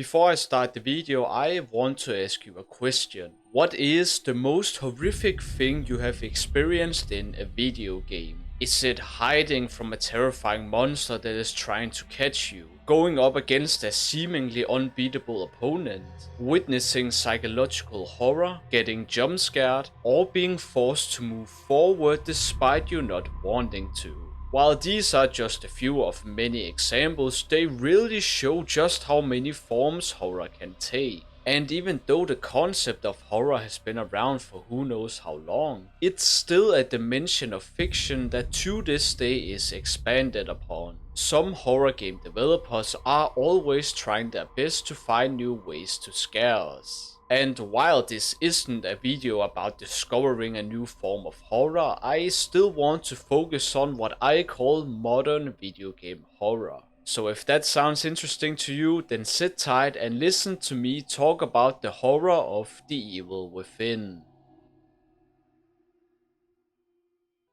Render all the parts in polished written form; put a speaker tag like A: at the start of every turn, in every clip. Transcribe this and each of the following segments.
A: Before I start the video, I want to ask you a question. What is the most horrific thing you have experienced in a video game? Is it hiding from a terrifying monster that is trying to catch you? Going up against a seemingly unbeatable opponent? Witnessing psychological horror? Getting jump scared? Or being forced to move forward despite you not wanting to? While these are just a few of many examples, they really show just how many forms horror can take. And even though the concept of horror has been around for who knows how long, it's still a dimension of fiction that to this day is expanded upon. Some horror game developers are always trying their best to find new ways to scare us. And while this isn't a video about discovering a new form of horror, I still want to focus on what I call modern video game horror. So if that sounds interesting to you, then sit tight and listen to me talk about the horror of the evil within.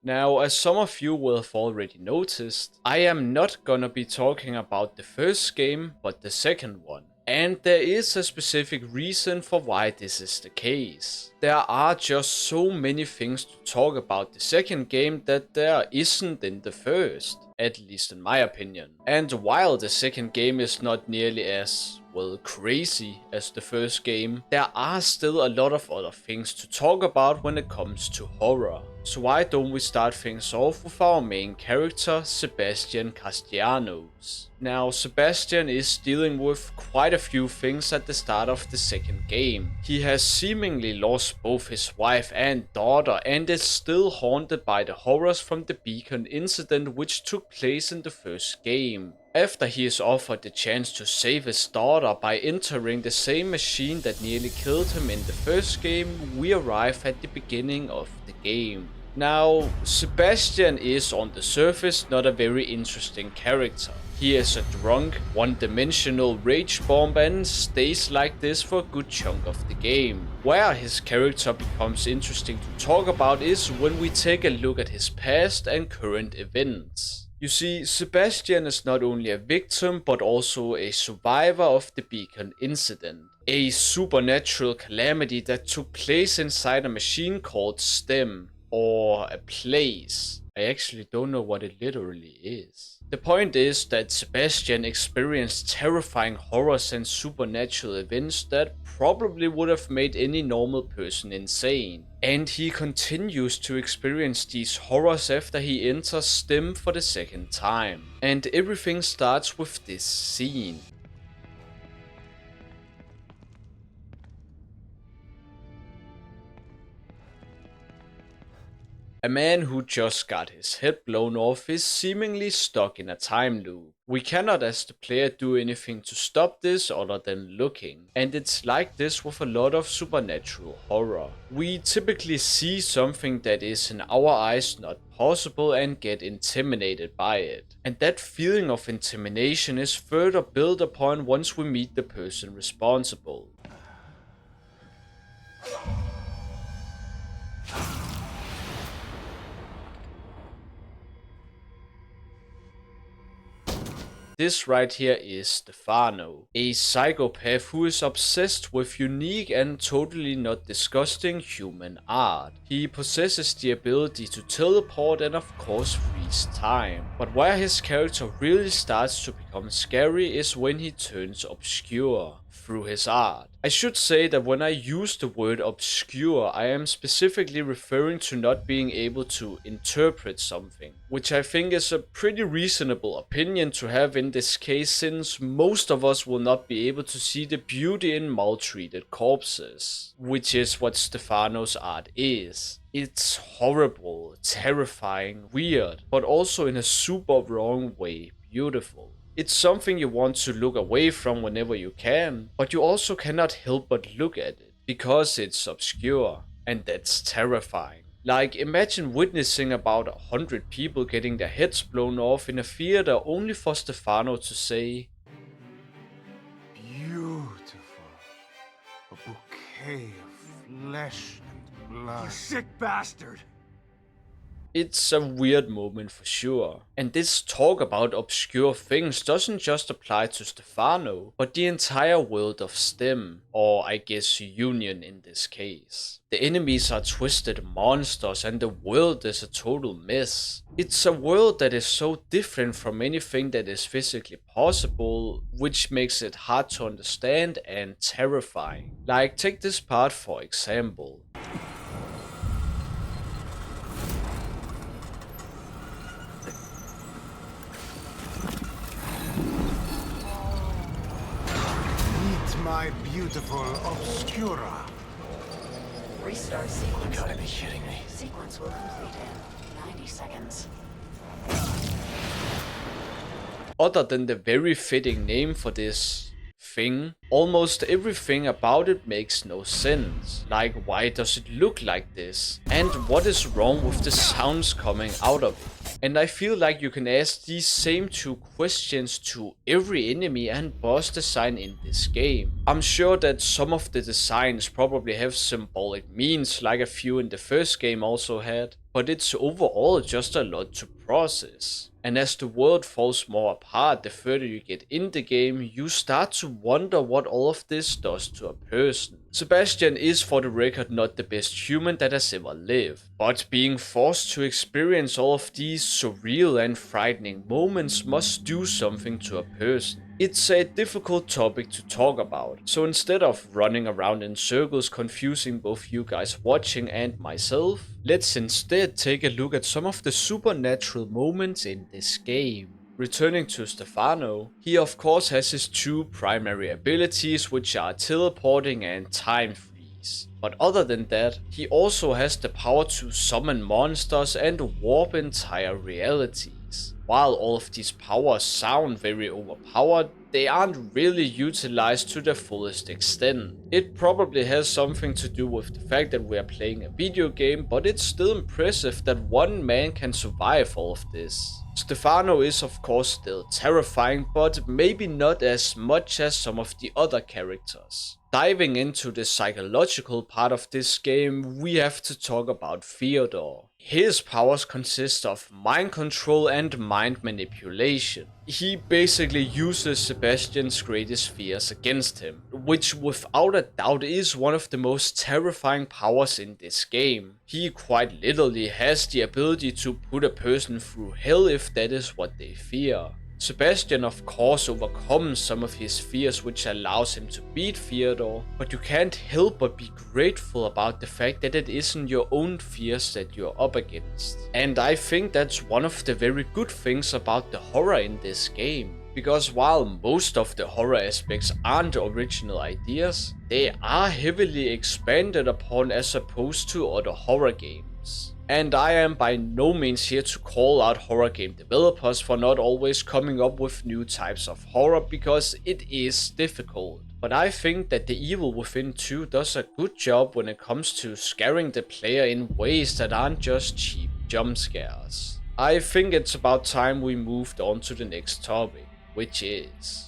A: Now, as some of you will have already noticed, I am not gonna be talking about the first game, but the second one. And there is a specific reason for why this is the case. There are just so many things to talk about the second game that there isn't in the first, at least in my opinion. And while the second game is not nearly as, well, crazy as the first game, there are still a lot of other things to talk about when it comes to horror. So why don't we start things off with our main character, Sebastian Castellanos. Now, Sebastian is dealing with quite a few things at the start of the second game. He has seemingly lost both his wife and daughter and is still haunted by the horrors from the beacon incident which took place in the first game. After he is offered the chance to save his daughter by entering the same machine that nearly killed him in the first game, we arrive at the beginning of the game. Now, Sebastian is on the surface not a very interesting character. He is a drunk, one-dimensional rage bomb and stays like this for a good chunk of the game. Where his character becomes interesting to talk about is when we take a look at his past and current events. You see, Sebastian is not only a victim but also a survivor of the beacon incident. A supernatural calamity that took place inside a machine called STEM, or a place. I actually don't know what it literally is. The point is that Sebastian experienced terrifying horrors and supernatural events that probably would have made any normal person insane. And he continues to experience these horrors after he enters STEM for the second time. And everything starts with this scene. A man who just got his head blown off is seemingly stuck in a time loop. We cannot as the player do anything to stop this other than looking, and it's like this with a lot of supernatural horror. We typically see something that is in our eyes not possible and get intimidated by it. And that feeling of intimidation is further built upon once we meet the person responsible. This right here is Stefano, a psychopath who is obsessed with unique and totally not disgusting human art. He possesses the ability to teleport and of course freeze time. But where his character really starts to become scary is when he turns obscure through his art. I should say that when I use the word obscure, I am specifically referring to not being able to interpret something, which I think is a pretty reasonable opinion to have in this case, since most of us will not be able to see the beauty in maltreated corpses, which is what Stefano's art is. It's horrible, terrifying, weird, but also in a super wrong way beautiful. It's something you want to look away from whenever you can, but you also cannot help but look at it, because it's obscure, and that's terrifying. Like, imagine witnessing about 100 people getting their heads blown off in a theater only for Stefano to say,
B: Beautiful. A bouquet of flesh and blood.
C: You sick bastard!
A: It's a weird moment for sure. And this talk about obscure things doesn't just apply to Stefano, but the entire world of STEM, or I guess Union in this case. The enemies are twisted monsters and the world is a total mess. It's a world that is so different from anything that is physically possible, which makes it hard to understand and terrifying. Like, take this part for example.
B: Meet my beautiful Obscura.
C: Restart sequence.
B: You gotta be kidding me.
C: Sequence will complete in 90 seconds.
A: Other than the very fitting name for this thing, almost everything about it makes no sense. Like, why does it look like this? And what is wrong with the sounds coming out of it? And I feel like you can ask these same two questions to every enemy and boss design in this game. I'm sure that some of the designs probably have symbolic means, like a few in the first game also had, but it's overall just a lot to process. And as the world falls more apart the further you get in the game, you start to wonder what all of this does to a person. Sebastian is, for the record, not the best human that has ever lived, but being forced to experience all of these surreal and frightening moments must do something to a person. It's a difficult topic to talk about, so instead of running around in circles confusing both you guys watching and myself, let's instead take a look at some of the supernatural moments in this game. Returning to Stefano, he of course has his two primary abilities, which are teleporting and time freeze. But other than that, he also has the power to summon monsters and warp entire realities. While all of these powers sound very overpowered, they aren't really utilized to their fullest extent. It probably has something to do with the fact that we are playing a video game, but it's still impressive that one man can survive all of this. Stefano is of course still terrifying, but maybe not as much as some of the other characters. Diving into the psychological part of this game, we have to talk about Theodore. His powers consist of mind control and mind manipulation. He basically uses Sebastian's greatest fears against him, which without a doubt is one of the most terrifying powers in this game. He quite literally has the ability to put a person through hell if that is what they fear. Sebastian of course overcomes some of his fears, which allows him to beat Theodore, but you can't help but be grateful about the fact that it isn't your own fears that you're up against. And I think that's one of the very good things about the horror in this game. Because while most of the horror aspects aren't original ideas, they are heavily expanded upon as opposed to other horror games. And I am by no means here to call out horror game developers for not always coming up with new types of horror, because it is difficult. But I think that The Evil Within 2 does a good job when it comes to scaring the player in ways that aren't just cheap jump scares. I think it's about time we moved on to the next topic, which is...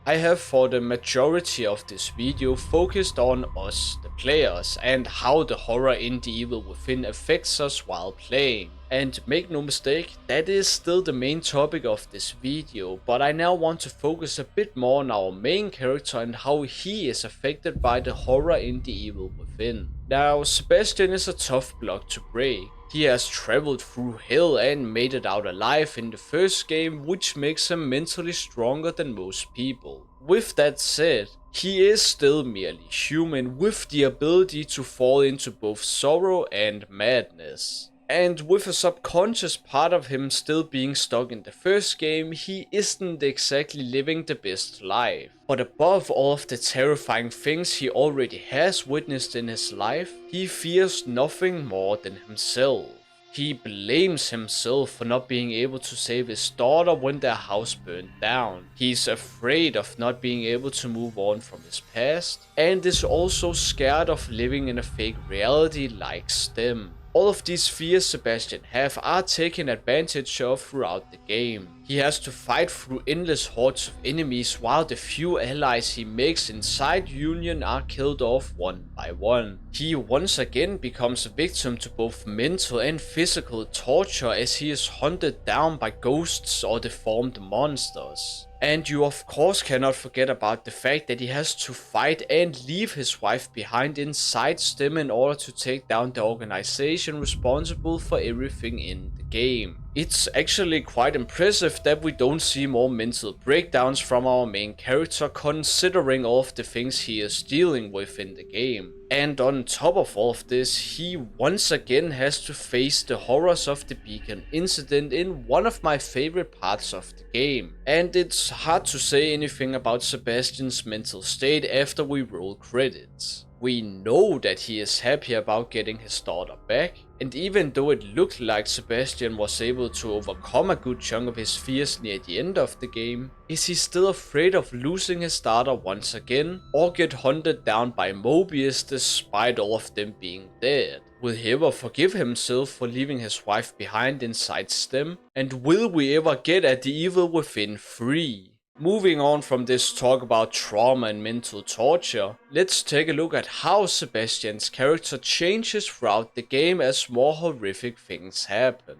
A: I have for the majority of this video focused on us, the players, and how the horror in The Evil Within affects us while playing. And make no mistake, that is still the main topic of this video, but I now want to focus a bit more on our main character and how he is affected by the horror in The Evil Within. Now, Sebastian is a tough block to break. He has traveled through hell and made it out alive in the first game, which makes him mentally stronger than most people. With that said, he is still merely human with the ability to fall into both sorrow and madness. And with a subconscious part of him still being stuck in the first game, he isn't exactly living the best life. But above all of the terrifying things he already has witnessed in his life, he fears nothing more than himself. He blames himself for not being able to save his daughter when their house burned down. He's afraid of not being able to move on from his past, and is also scared of living in a fake reality like STEM. All of these fears Sebastian are taken advantage of throughout the game. He has to fight through endless hordes of enemies while the few allies he makes inside Union are killed off one by one. He once again becomes a victim to both mental and physical torture as he is hunted down by ghosts or deformed monsters. And you of course cannot forget about the fact that he has to fight and leave his wife behind inside STEM in order to take down the organization responsible for everything in the game. It's actually quite impressive that we don't see more mental breakdowns from our main character, considering all of the things he is dealing with in the game. And on top of all of this, he once again has to face the horrors of the Beacon incident in one of my favorite parts of the game. And it's hard to say anything about Sebastian's mental state after we roll credits. We know that he is happy about getting his daughter back, and even though it looked like Sebastian was able to overcome a good chunk of his fears near the end of the game, is he still afraid of losing his daughter once again, or get hunted down by Mobius despite all of them being dead? Will he ever forgive himself for leaving his wife behind inside STEM, and will we ever get at the Evil Within 3? Moving on from this talk about trauma and mental torture, let's take a look at how Sebastian's character changes throughout the game as more horrific things happen.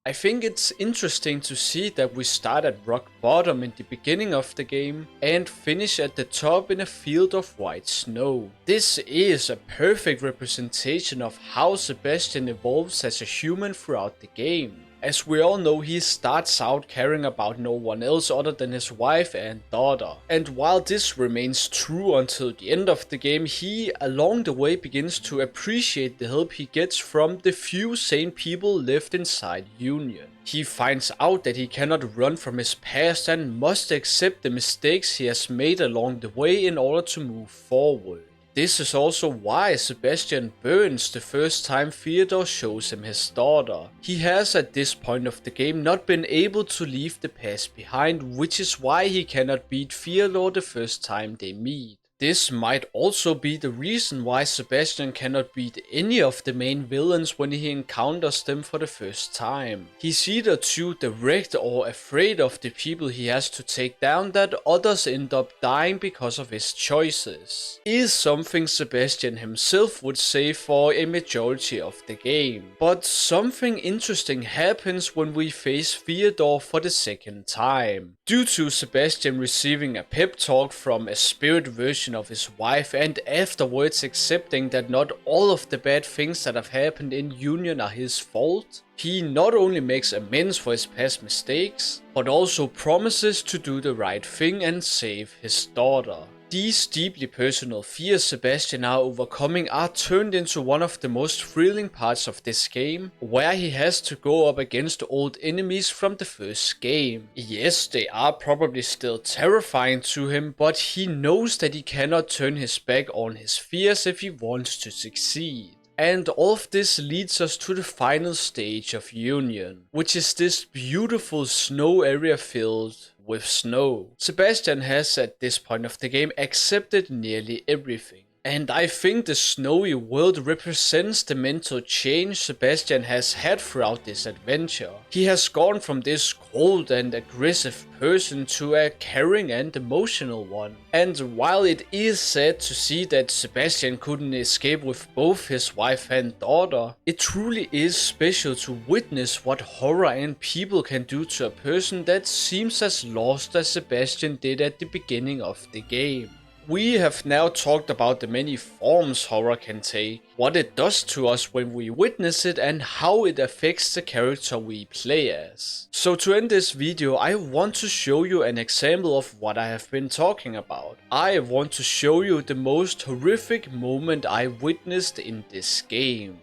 A: I think it's interesting to see that we start at rock bottom in the beginning of the game and finish at the top in a field of white snow. This is a perfect representation of how Sebastian evolves as a human throughout the game. As we all know, he starts out caring about no one else other than his wife and daughter. And while this remains true until the end of the game, he along the way begins to appreciate the help he gets from the few sane people left inside Union. He finds out that he cannot run from his past and must accept the mistakes he has made along the way in order to move forward. This is also why Sebastian burns the first time Theodore shows him his daughter. He has at this point of the game not been able to leave the past behind, which is why he cannot beat Theodore the first time they meet. This might also be the reason why Sebastian cannot beat any of the main villains when he encounters them for the first time. He's either too direct or afraid of the people he has to take down that others end up dying because of his choices. Is something Sebastian himself would say for a majority of the game. But something interesting happens when we face Theodore for the second time. Due to Sebastian receiving a pep talk from a spirit version of his wife and afterwards accepting that not all of the bad things that have happened in Union are his fault, he not only makes amends for his past mistakes, but also promises to do the right thing and save his daughter. These deeply personal fears Sebastian are overcoming are turned into one of the most thrilling parts of this game, where he has to go up against old enemies from the first game. Yes, they are probably still terrifying to him, but he knows that he cannot turn his back on his fears if he wants to succeed. And all of this leads us to the final stage of Union, which is this beautiful snow area filled with snow. Sebastian has at this point of the game accepted nearly everything. And I think the snowy world represents the mental change Sebastian has had throughout this adventure. He has gone from this cold and aggressive person to a caring and emotional one. And while it is sad to see that Sebastian couldn't escape with both his wife and daughter, it truly is special to witness what horror and people can do to a person that seems as lost as Sebastian did at the beginning of the game. We have now talked about the many forms horror can take, what it does to us when we witness it, and how it affects the character we play as. So to end this video, I want to show you an example of what I have been talking about. I want to show you the most horrific moment I witnessed in this game.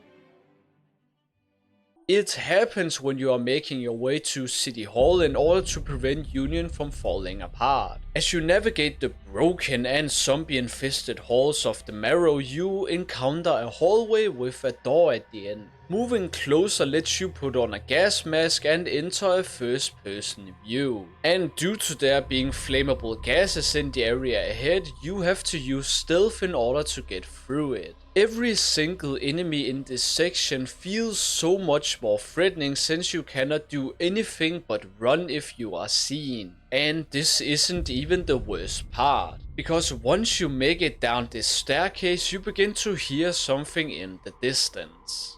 A: It happens when you are making your way to City Hall in order to prevent Union from falling apart. As you navigate the broken and zombie-infested halls of the Marrow, you encounter a hallway with a door at the end. Moving closer lets you put on a gas mask and enter a first person view. And due to there being flammable gases in the area ahead, you have to use stealth in order to get through it. Every single enemy in this section feels so much more threatening since you cannot do anything but run if you are seen. And this isn't even the worst part, because once you make it down this staircase you begin to hear something in the distance.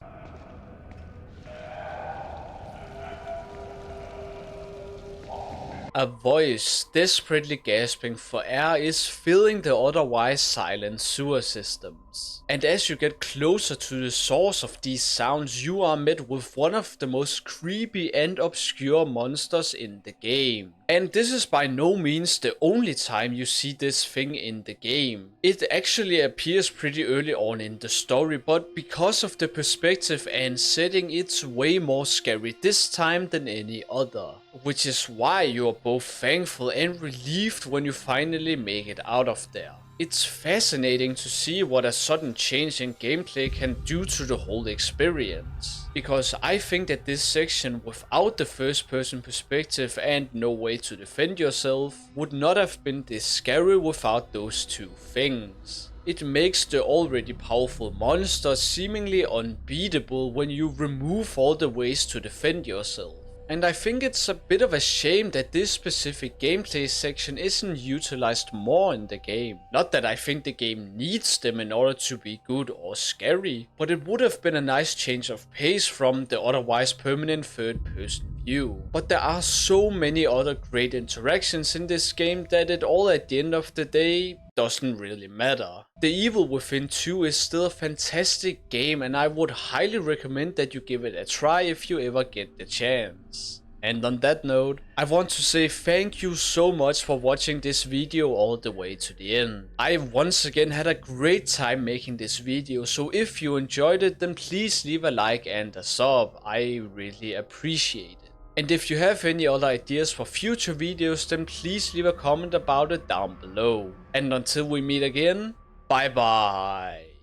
A: A voice desperately gasping for air is filling the otherwise silent sewer systems. And as you get closer to the source of these sounds, you are met with one of the most creepy and obscure monsters in the game. And this is by no means the only time you see this thing in the game. It actually appears pretty early on in the story, but because of the perspective and setting, it's way more scary this time than any other. Which is why you are both thankful and relieved when you finally make it out of there. It's fascinating to see what a sudden change in gameplay can do to the whole experience. Because I think that this section without the first person perspective and no way to defend yourself would not have been this scary without those two things. It makes the already powerful monster seemingly unbeatable when you remove all the ways to defend yourself. And I think it's a bit of a shame that this specific gameplay section isn't utilized more in the game. Not that I think the game needs them in order to be good or scary, but it would have been a nice change of pace from the otherwise permanent third person view. But there are so many other great interactions in this game that it all at the end of the day doesn't really matter. The Evil Within 2 is still a fantastic game and I would highly recommend that you give it a try if you ever get the chance. And on that note, I want to say thank you so much for watching this video all the way to the end. I once again had a great time making this video, so if you enjoyed it then please leave a like and a sub, I really appreciate it. And if you have any other ideas for future videos then please leave a comment about it down below. And until we meet again, bye bye.